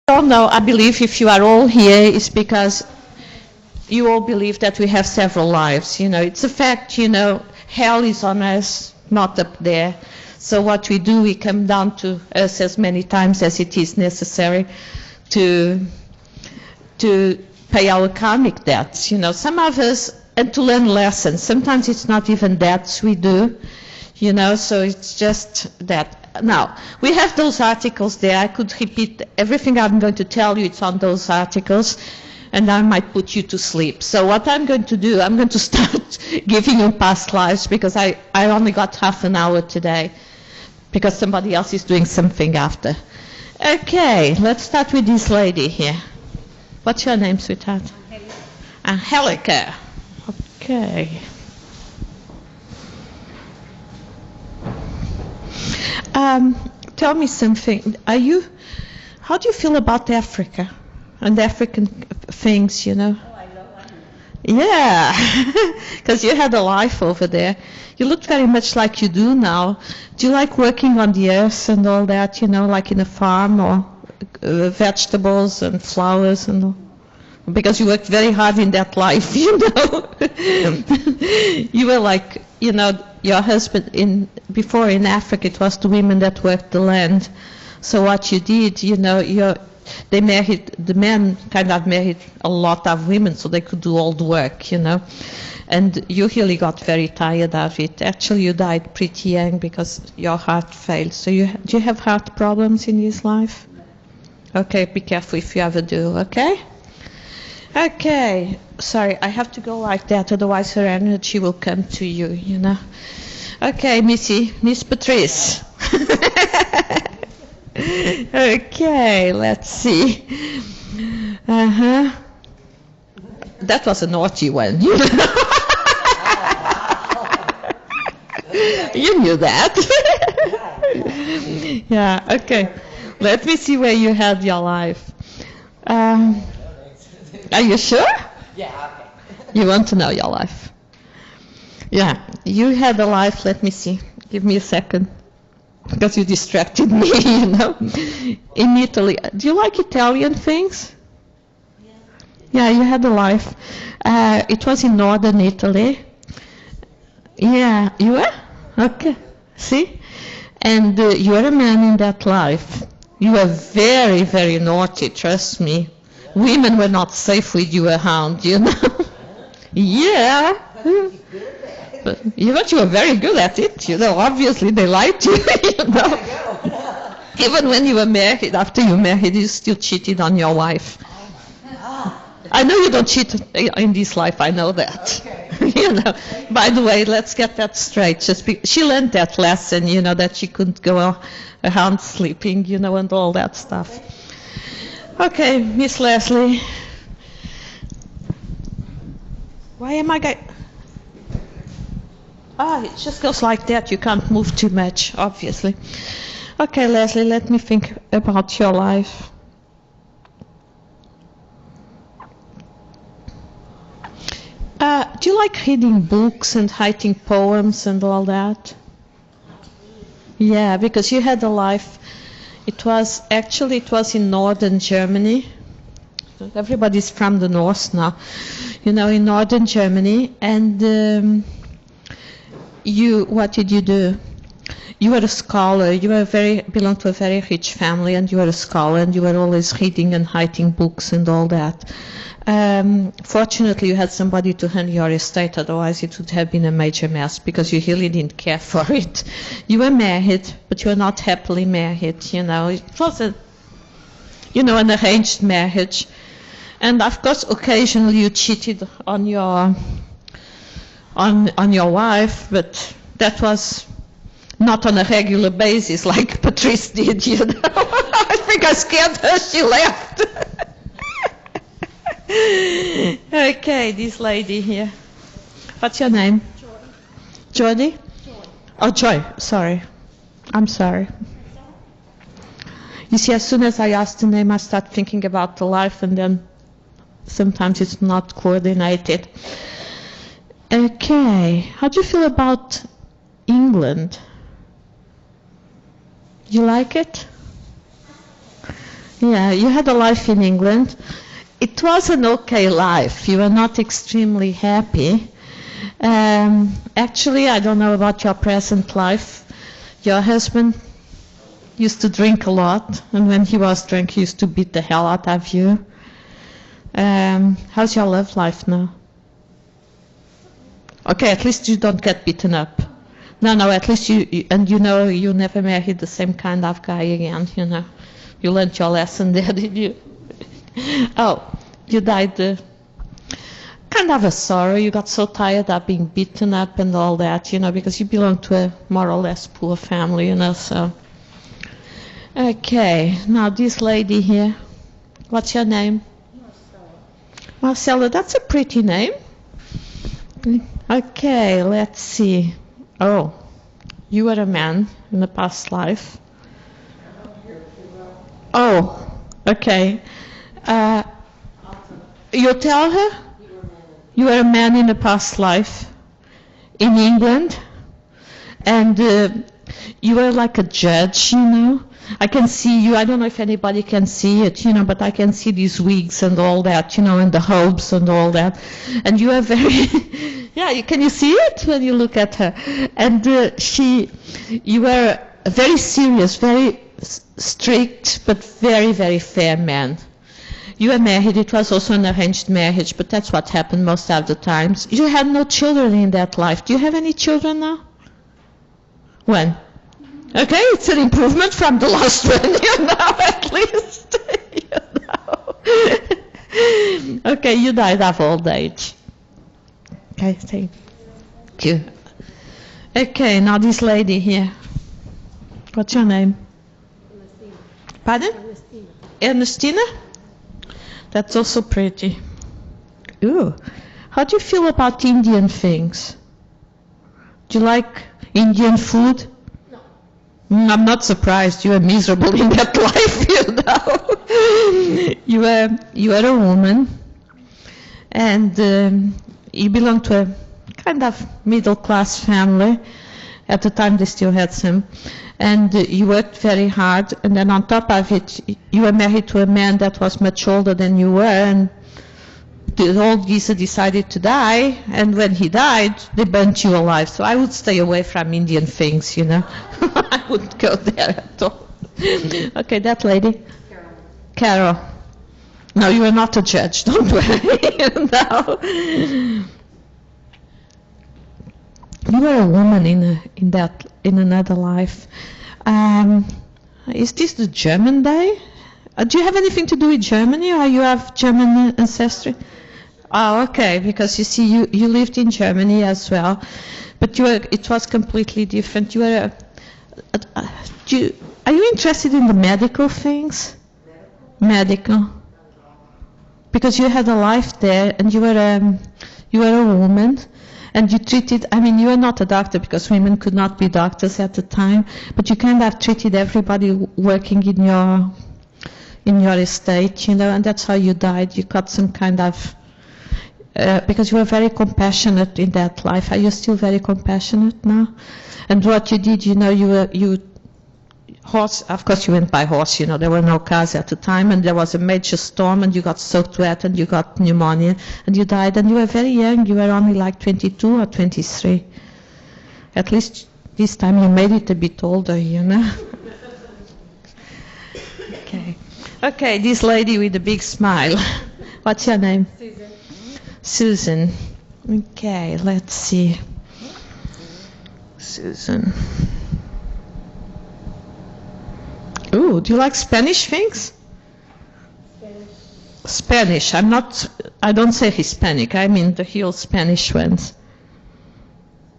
don't know, I believe if you are all here, it's because you all believe that we have several lives. It's a fact, hell is on us, not up there. So what we do, we come down to us as many times as it is necessary to pay our karmic debts. Some of us, and to learn lessons. Sometimes it's not even debts we do, so it's just that. Now, we have those articles there. I could repeat everything I'm going to tell you. It's on those articles, and I might put you to sleep. So what I'm going to do, I'm going to start giving you past lives, because I only got half an hour today, because somebody else is doing something after. Okay, let's start with this lady here. What's your name, sweetheart? Angelica. Okay. Tell me something. How do you feel about Africa and African things, Oh, I love it. Yeah, because you had a life over there. You look very much like you do now. Do you like working on the earth and all that, like in a farm, or vegetables and flowers and all? Because you worked very hard in that life, You were like, your husband before in Africa, it was the women that worked the land. So what you did, the men kind of married a lot of women so they could do all the work, And you really got very tired of it. Actually, you died pretty young because your heart failed. So do you have heart problems in this life? Okay, be careful if you ever do, okay? Okay, sorry, I have to go like that, otherwise her energy will come to you, Okay, Miss Patrice. Okay, let's see. That was a naughty one, You knew that. Yeah, okay. Let me see where you had your life. Are you sure? Yeah, okay. You want to know your life? Yeah, you had a life, let me see. Give me a second. Because you distracted me, In Italy. Do you like Italian things? Yeah, you had a life. It was in northern Italy. Yeah, you were? Okay. See? And you were a man in that life. You were very, very naughty, trust me. Women were not safe with you around, Yeah. But you were very good at it, Obviously, they liked you, Even when you were married, after you married, you still cheated on your wife. I know you don't cheat in this life, I know that. Okay. By the way, let's get that straight. She learned that lesson, that she couldn't go around sleeping, and all that stuff. Okay, Miss Leslie. Why am I going? It just goes like that. You can't move too much, obviously. Okay, Leslie, let me think about your life. Do you like reading books and writing poems and all that? Yeah, because you had a life. It was in northern Germany. Everybody's from the north now, in northern Germany. And what did you do? You were a scholar. You belonged to a very rich family, and you were a scholar, and you were always reading and writing books and all that. Fortunately, you had somebody to run your estate, otherwise it would have been a major mess, because you really didn't care for it. You were married, but you were not happily married, It was an arranged marriage. And of course, occasionally you cheated on your wife, but that was not on a regular basis like Patrice did, I think I scared her, she left. Okay, this lady here. What's your name? Jody. Oh, Joy, sorry. I'm sorry. You see, as soon as I ask the name, I start thinking about the life, and then sometimes it's not coordinated. Okay, how do you feel about England? You like it? Yeah, you had a life in England. It was an okay life. You were not extremely happy. Actually, I don't know about your present life. Your husband used to drink a lot, and when he was drunk, he used to beat the hell out of you. How's your love life now? Okay, at least you don't get beaten up. No, at least and you know you never married the same kind of guy again, you know. You learned your lesson there, did you? Oh, you died kind of a sorrow. You got so tired of being beaten up and all that, you know, because you belong to a more or less poor family, you know, so. Okay, now this lady here, what's your name? Marcella, that's a pretty name. Okay, let's see. Oh, you were a man in the past life. Oh, okay. You tell her? You were a man in a past life in England, and you were like a judge, you know. I can see you, I don't know if anybody can see it, you know, but I can see these wigs and all that, you know, and the hopes and all that. And you are very, yeah, can you see it when you look at her? And you were a very serious, very strict, but very, very fair man. You were married, it was also an arranged marriage, but that's what happened most of the times. You had no children in that life. Do you have any children now? When? Okay, it's an improvement from the last one, you know, at least. You know. Okay, you died of old age. Okay, thank you. Okay, now this lady here. What's your name? Ernestina. Pardon? Ernestina? That's also pretty. Ooh. How do you feel about Indian things? Do you like Indian food? No. I'm not surprised. You were miserable in that life, you know. You were a woman, and you belonged to a kind of middle-class family. At the time, they still had some. And you worked very hard, and then on top of it, you were married to a man that was much older than you were, and the old geezer decided to die, and when he died, they burnt you alive. So I would stay away from Indian things, you know. I wouldn't go there at all. Okay, that lady? Carol. No, you are not a judge, don't worry. No. You were a woman in another life. Is this the German day? Do you have anything to do with Germany, or you have German ancestry? Oh, okay, because you see, you lived in Germany as well, but it was completely different. You were are you interested in the medical things? Medical. Because you had a life there, and you were a woman. And you treated, I mean, you were not a doctor because women could not be doctors at the time, but you kind of treated everybody working in your estate, you know, and that's how you died. You got some kind of, because you were very compassionate in that life. Are you still very compassionate now? And what you did, you know, horse, of course you went by horse, you know, there were no cars at the time, and there was a major storm, and you got soaked wet, and you got pneumonia, and you died, and you were very young. You were only like 22 or 23. At least this time you made it a bit older, you know. Okay, this lady with a big smile. What's your name? Susan. Okay, let's see. Susan. Ooh, do you like Spanish things? Spanish. I don't say Hispanic. I mean the real Spanish ones.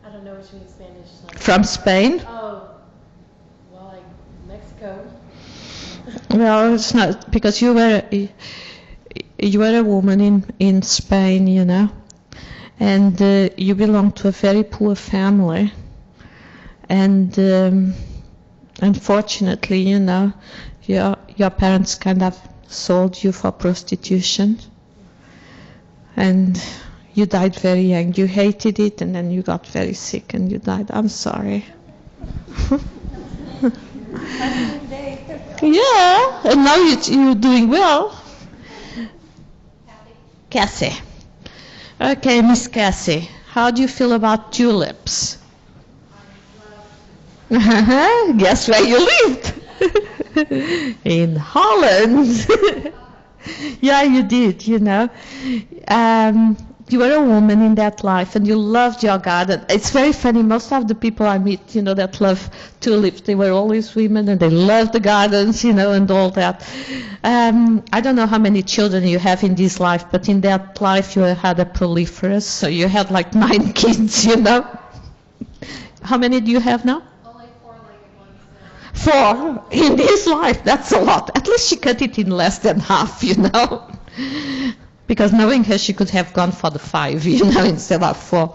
I don't know what you mean Spanish. Like. From Spain? Oh, well, like Mexico. Well, it's not, because you were a woman in Spain, you know, and you belong to a very poor family, and unfortunately, you know, your parents kind of sold you for prostitution, and you died very young. You hated it, and then you got very sick, and you died. I'm sorry. Yeah, and now you're doing well. Cassie. Okay, Miss Cassie, how do you feel about tulips? Guess where you lived? In Holland. Yeah, you did, you know. You were a woman in that life and you loved your garden. It's very funny, most of the people I meet, you know, that love tulips, they were always women and they loved the gardens, you know, and all that. I don't know how many children you have in this life, but in that life you had a proliferous, so you had like 9 kids, you know. How many do you have now? Only 4-legged ones now. 4 in this life, that's a lot. At least she cut it in less than half, you know. Because knowing her, she could have gone for the 5, you know, instead of 4.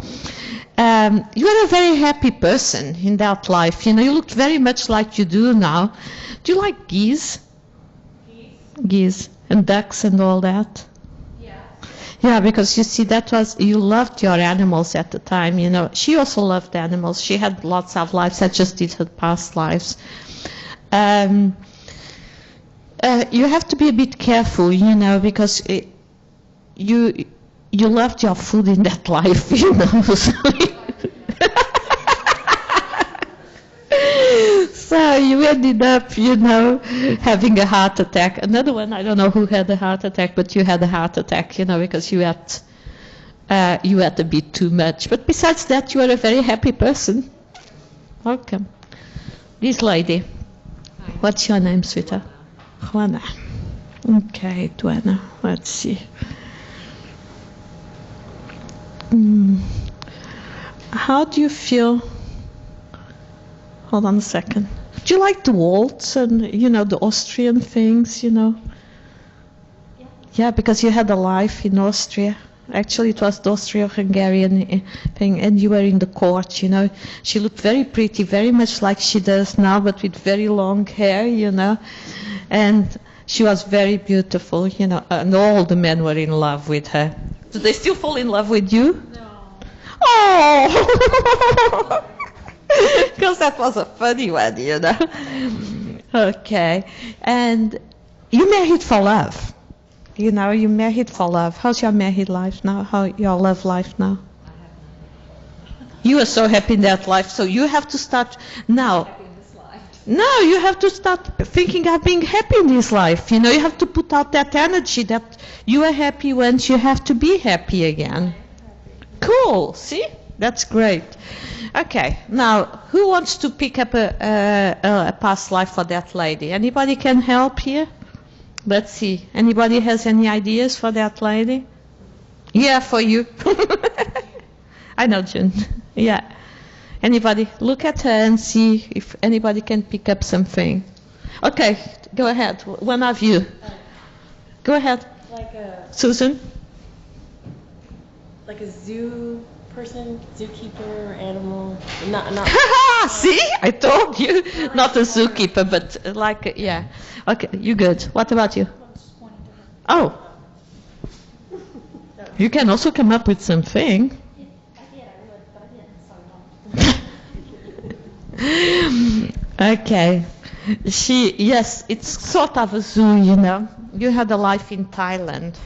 You were a very happy person in that life. You know, you looked very much like you do now. Do you like geese? Geese and ducks and all that? Yeah. Yeah, because you see, you loved your animals at the time, you know. She also loved animals. She had lots of lives. I just did her past lives. You have to be a bit careful, you know, because you loved your food in that life, you know. So you ended up, you know, having a heart attack. Another one, I don't know who had a heart attack, but you had a heart attack, you know, because you ate a bit too much. But besides that, you are a very happy person. Welcome. This lady. Hi. What's your name, sweetheart? Juana. Okay, Juana. Let's see. How do you feel? Hold on a second. Do you like the waltz and, you know, the Austrian things, you know? Yeah. Yeah, because you had a life in Austria. Actually, it was the Austro-Hungarian thing, and you were in the court, you know. She looked very pretty, very much like she does now, but with very long hair, you know. And she was very beautiful, you know, and all the men were in love with her. Do they still fall in love with you? No. Oh! Because that was a funny one, you know. Okay. And you married for love. You know, you married for love. How's your married life now? How your love life now? You are so happy in that life, so you have to start now. No, you have to start thinking of being happy in this life. You know, you have to put out that energy that you are happy once, you have to be happy again. Cool, see? That's great. Okay, now, who wants to pick up a past life for that lady? Anybody can help here? Let's see. Anybody has any ideas for that lady? Yeah, for you. I know, June. Yeah. Anybody? Look at her and see if anybody can pick up something. Okay, go ahead. One of you. Go ahead. Susan? Like a zoo person, zookeeper, animal, not. See, I told you, not a zookeeper, but like, yeah. Okay, you good. What about you? Oh, you can also come up with something. Okay. Yes, it's sort of a zoo, you know. You had a life in Thailand.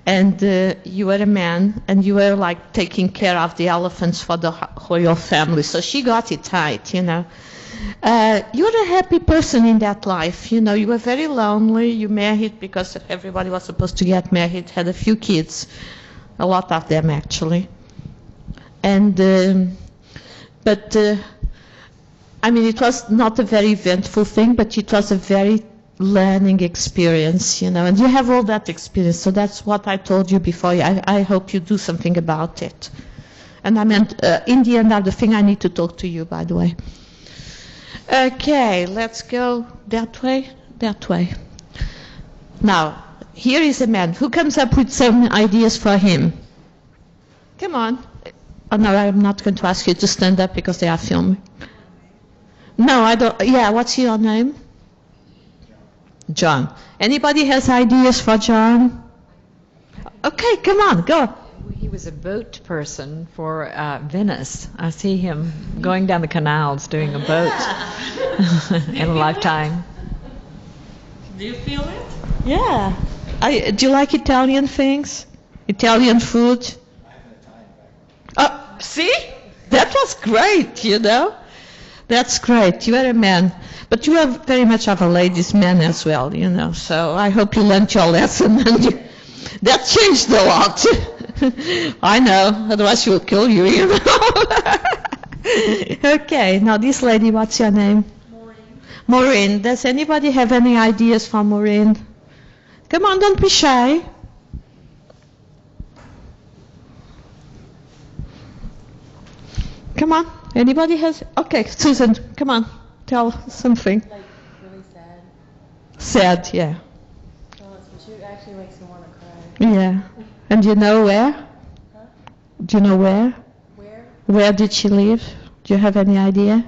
And you were a man, and you were like taking care of the elephants for your family. So she got it right, you know. You were a happy person in that life, you know. You were very lonely. You married because everybody was supposed to get married. Had a few kids, a lot of them actually. And I mean, it was not a very eventful thing, but it was a very learning experience, you know, and you have all that experience, so that's what I told you before. I hope you do something about it. And I meant, in the end of the thing, I need to talk to you, by the way. Okay, let's go that way. Now, here is a man who comes up with some ideas for him. Come on. Oh, no, I'm not going to ask you to stand up because they are filming. No, I don't. Yeah, what's your name? John. Anybody has ideas for John? Okay, come on, go. He was a boat person for Venice. I see him going down the canals doing a boat in a lifetime. Do you feel it? Yeah. Do you like Italian things? Italian food? Oh, see? That was great, you know? That's great. You are a man. But you are very much of a ladies' man as well, you know. So I hope you learned your lesson. And that changed a lot. I know. Otherwise she will kill you, you know. Okay. Now this lady, what's your name? Maureen. Does anybody have any ideas for Maureen? Come on, don't be shy. Come on. Anybody has? Okay, Susan, come on. Tell something. Like really sad. Sad, yeah. Oh, she actually makes me want to cry. Yeah. And you know where? Huh? Do you know where? Where? Where did she live? Do you have any idea?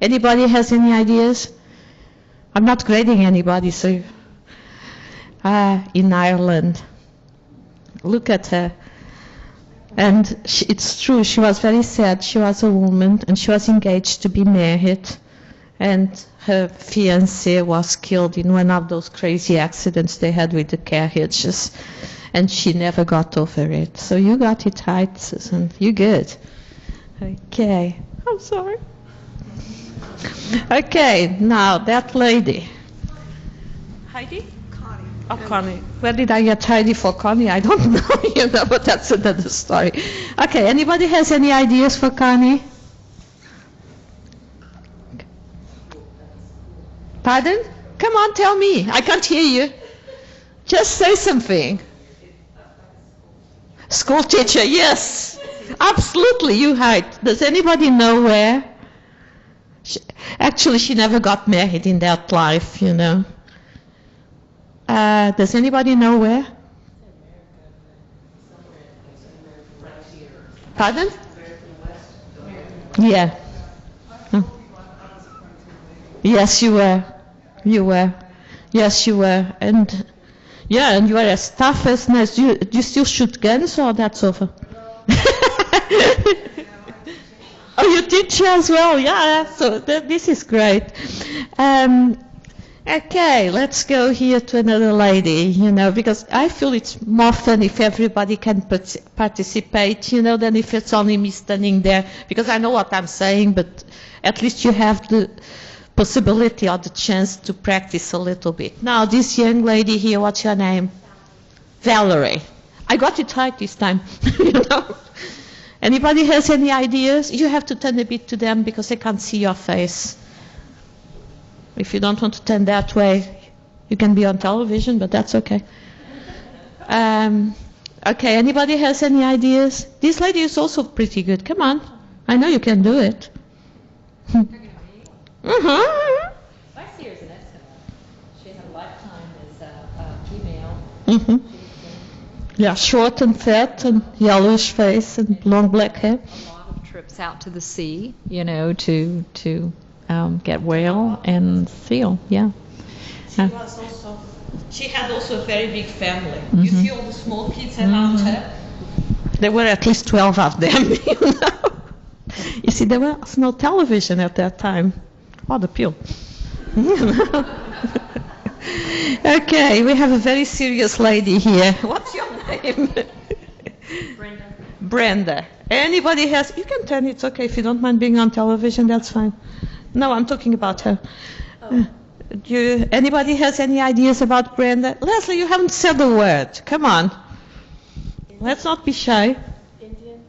Anybody has any ideas? I'm not grading anybody, so. In Ireland. Look at her. And it's true, she was very sad. She was a woman and she was engaged to be married. And her fiancé was killed in one of those crazy accidents they had with the carriages. And she never got over it. So you got it right, Susan. You good. Okay. I'm sorry. Okay, now that lady. Heidi? Oh, Connie. Where did I get Heidi for Connie? I don't know, you know, but that's another story. Okay, anybody has any ideas for Connie? Pardon? Come on, tell me. I can't hear you. Just say something. School teacher, yes. Absolutely, you right. Does anybody know where? Actually, she never got married in that life, you know. Does anybody know where? Pardon? Yeah. Oh. Yes, you were. You were. Yes, you were. And yeah, and you are as tough as nice. Do you still shoot guns or that's over? Oh, you teach as well? Yeah. So this is great. Okay, let's go here to another lady, you know, because I feel it's more fun if everybody can participate, you know, than if it's only me standing there, because I know what I'm saying, but at least you have the possibility or the chance to practice a little bit. Now, this young lady here, what's your name? Valerie. I got it right this time, you know. Anybody has any ideas? You have to turn a bit to them because they can't see your face. If you don't want to turn that way, you can be on television, but that's okay. Okay, anybody has any ideas? This lady is also pretty good. Come on. I know you can do it. I see her as an excellent. She had a lifetime as a female. Yeah, short and fat and yellowish face and long black hair. A lot of trips out to the sea, you know, to get whale and seal. Yeah. She had also a very big family. You see all the small kids around her? There were at least 12 of them, you know. You see, there was no television at that time. What a pill. Okay, we have a very serious lady here. What's your name? Brenda. Brenda. Anybody has... You can turn it, it's okay. If you don't mind being on television, that's fine. No, I'm talking about her. Anybody has any ideas about Brenda? Leslie, you haven't said a word. Come on. Let's not be shy. Indian.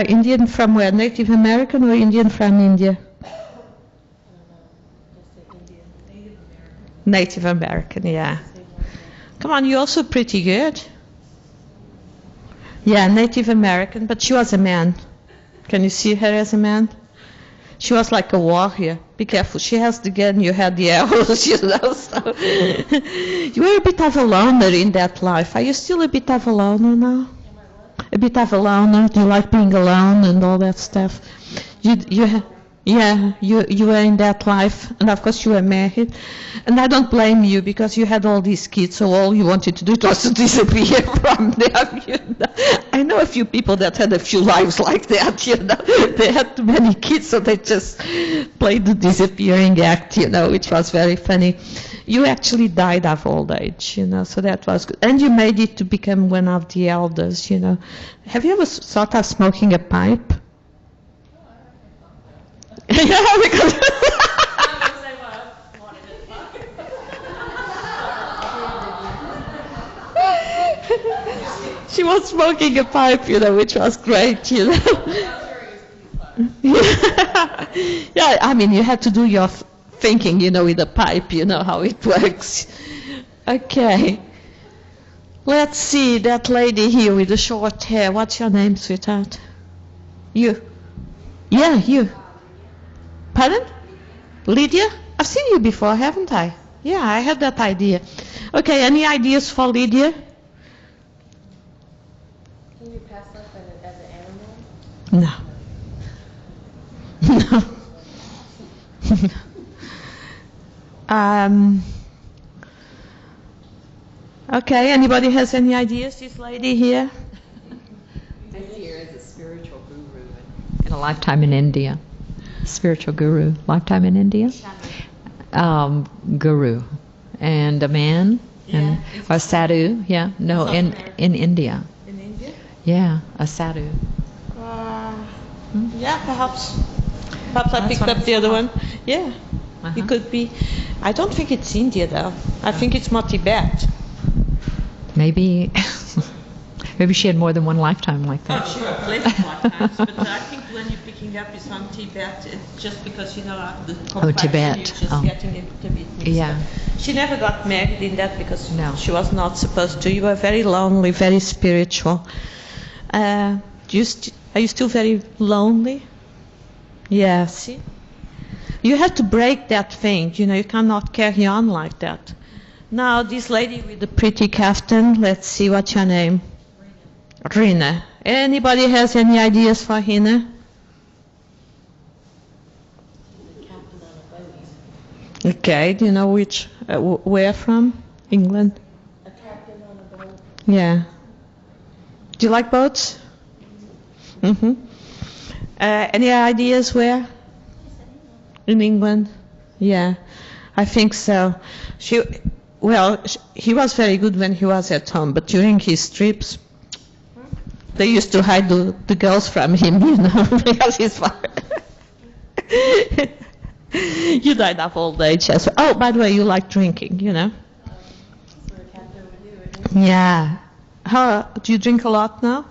Indian from where? Native American or Indian from India? Native American, yeah. Come on, you're also pretty good. Yeah, Native American, but she was a man. Can you see her as a man? She was like a warrior. Be careful, she has the gun, you had the arrows, you know. So. You were a bit of a loner in that life. Are you still a bit of a loner now? A bit of a loner? Do you like being alone and all that stuff? You were in that life, and of course you were married. And I don't blame you because you had all these kids, so all you wanted to do was to disappear from them. You know? I know a few people that had a few lives like that. You know, they had too many kids, so they just played the disappearing act. You know, which was very funny. you actually died of old age, so that was good. And you made it to become one of the elders, Have you ever thought of smoking a pipe? Yeah, because she was smoking a pipe, which was great, Yeah. Yeah, I mean, you had to do your thinking, with the pipe, how it works. Okay. Let's see, that lady here with the short hair. What's your name, sweetheart? You. Yeah, you. Pardon? Lydia? I've seen you before, haven't I? Yeah, I had that idea. Okay, any ideas for Lydia? Can you pass life as an animal? No. No. Okay, anybody has any ideas? This lady here? I see her as a spiritual guru in a lifetime in India. Spiritual guru, lifetime in India. Guru, and a man, and a sadhu. Yeah, no, in India. In India? Yeah, a sadhu. Yeah, perhaps. Perhaps I picked up the other one. Yeah, it could be. I don't think it's India though. I think it's more Tibet. Maybe, maybe she had more than one lifetime like that. Oh, sure, plenty of lifetimes. But I think when you're picking up is from Tibet, it's just because the complexion, Tibet. you're just getting it a bit mixed Yeah. up. She never got married in that because No. she was not supposed to. You were very lonely, very spiritual. Are you still very lonely? Yeah, see? You have to break that thing, you cannot carry on like that. Now, this lady with the pretty kaftan, let's see, what's your name? Rina. Anybody has any ideas for Rina? Okay, do you know where from? England? A captain on a boat. Yeah. Do you like boats? Mm-hmm. Any ideas where? In England? Yeah, I think so. He was very good when he was at home, but during his trips, they used to hide the girls from him, because he's far. You died of old age as well. Oh, by the way, you like drinking, So a captain would do it. Yeah. Do you drink a lot now?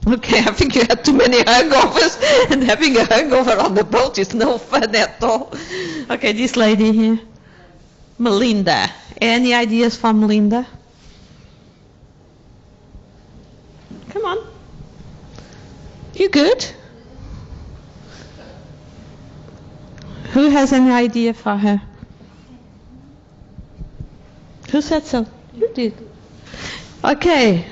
Okay, I think you had too many hangovers, and having a hangover on the boat is no fun at all. Okay, this lady here. Melinda. Any ideas for Melinda? Come on. You good? Who has any idea for her? Who said so? You did. Okay.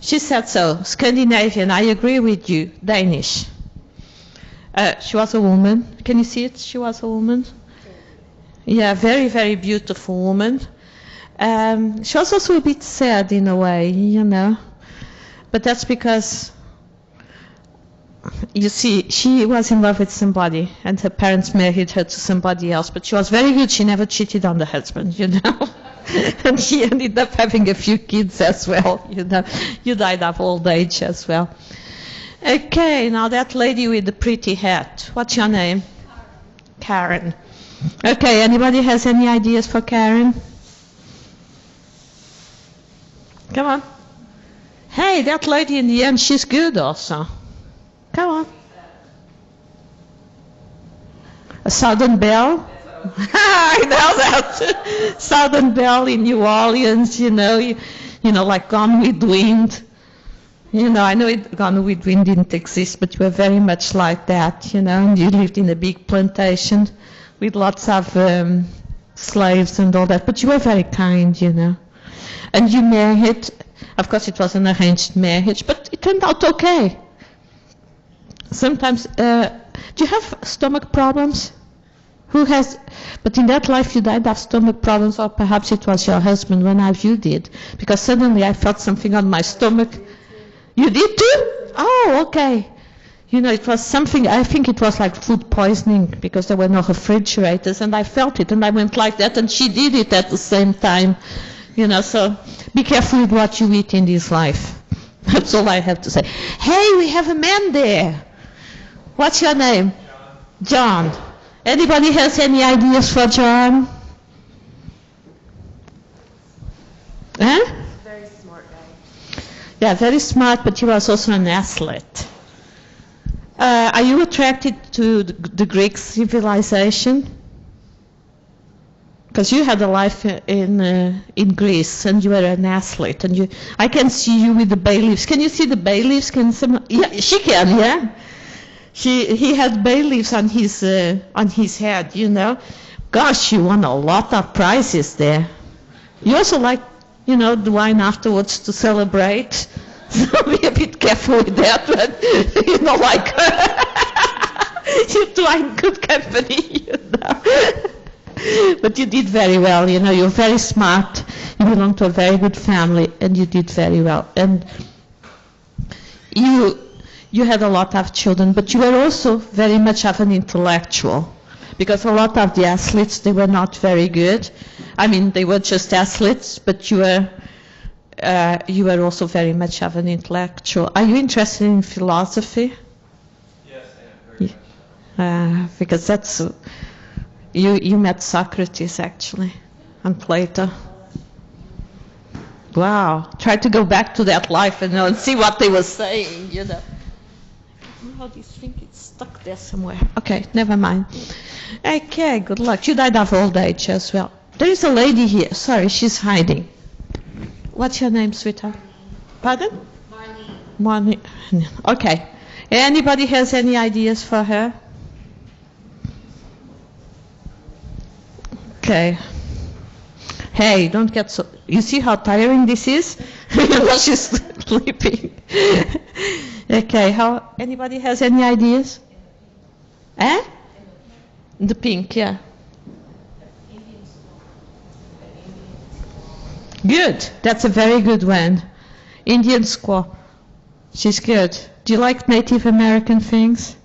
She said so. Scandinavian, I agree with you. Danish. She was a woman. Can you see it? She was a woman. Yeah, very, very beautiful woman. She was also a bit sad in a way, But that's because, you see, she was in love with somebody and her parents married her to somebody else. But she was very good. She never cheated on the husband, And she ended up having a few kids as well, You died of old age as well. Okay, now that lady with the pretty hat. What's your name? Karen. Okay, anybody has any ideas for Karen? Come on. Hey, that lady in the end, she's good also. Come on. A Southern Belle? I know that. Southern Belle in New Orleans, like Gone with Wind. I know Gone with Wind didn't exist, but you were very much like that, and you lived in a big plantation with lots of slaves and all that, but you were very kind, And you married, of course it was an arranged marriage, but it turned out okay. Sometimes, do you have stomach problems? But in that life you died of stomach problems, or perhaps it was your husband, one of you did, because suddenly I felt something on my stomach. You did too? Oh, okay. You know, it was something, I think it was like food poisoning because there were no refrigerators, and I felt it and I went like that, and she did it at the same time. You know, so be careful with what you eat in this life. That's all I have to say. Hey, we have a man there. What's your name? John. Anybody has any ideas for John? Huh? Very smart guy. Yeah, very smart, but he was also an athlete. Are you attracted to the Greek civilization? Because you had a life in Greece, and you were an athlete, and I can see you with the bay leaves. Can you see the bay leaves? Yeah, she can. Yeah, he had bay leaves on his head. You know, gosh, you won a lot of prizes there. You also like, you know, the wine afterwards to celebrate. So be a bit careful with that, but you know, like you two are in good company, you know. But you did very well, you know, you're very smart, you belong to a very good family, and you did very well. And you had a lot of children, but you were also very much of an intellectual, because a lot of the athletes, they were not very good. I mean, they were just athletes, but you were also very much of an intellectual. Are you interested in philosophy? Yes, I am very much. Because that's, you met Socrates actually, and Plato. Wow, try to go back to that life and see what they were saying, you know. Oh, this thing is stuck there somewhere. Okay, never mind. Okay, good luck. You died of old age as well. There is a lady here. Sorry, she's hiding. What's your name, sweetheart? Pardon? Marlene. Okay. Anybody has any ideas for her? Okay. Hey, don't get so... You see how tiring this is? While she's sleeping. Okay, anybody has any ideas? Eh? The pink, yeah. Good. That's a very good one. Indian squaw. She's good. Do you like Native American things?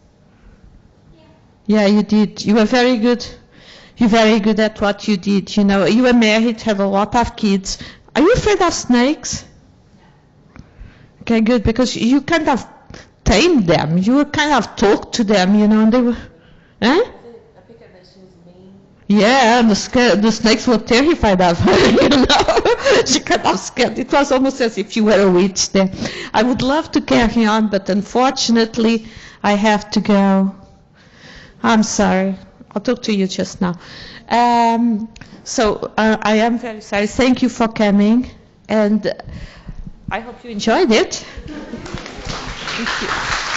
Yeah, you did. You were very good. You're very good at what you did. You know, you were married, had a lot of kids. Are you afraid of snakes? Okay, good, because you kind of tamed them. You kind of talked to them, you know, and they were... Huh? I pick up that she was mean. Yeah, the snakes were terrified of her, you know. She kind of scared. It was almost as if you were a witch there. I would love to carry on, but unfortunately, I have to go. I'm sorry. I'll talk to you just now. So I am very sorry. Thank you for coming, and I hope you enjoyed it. Thank you.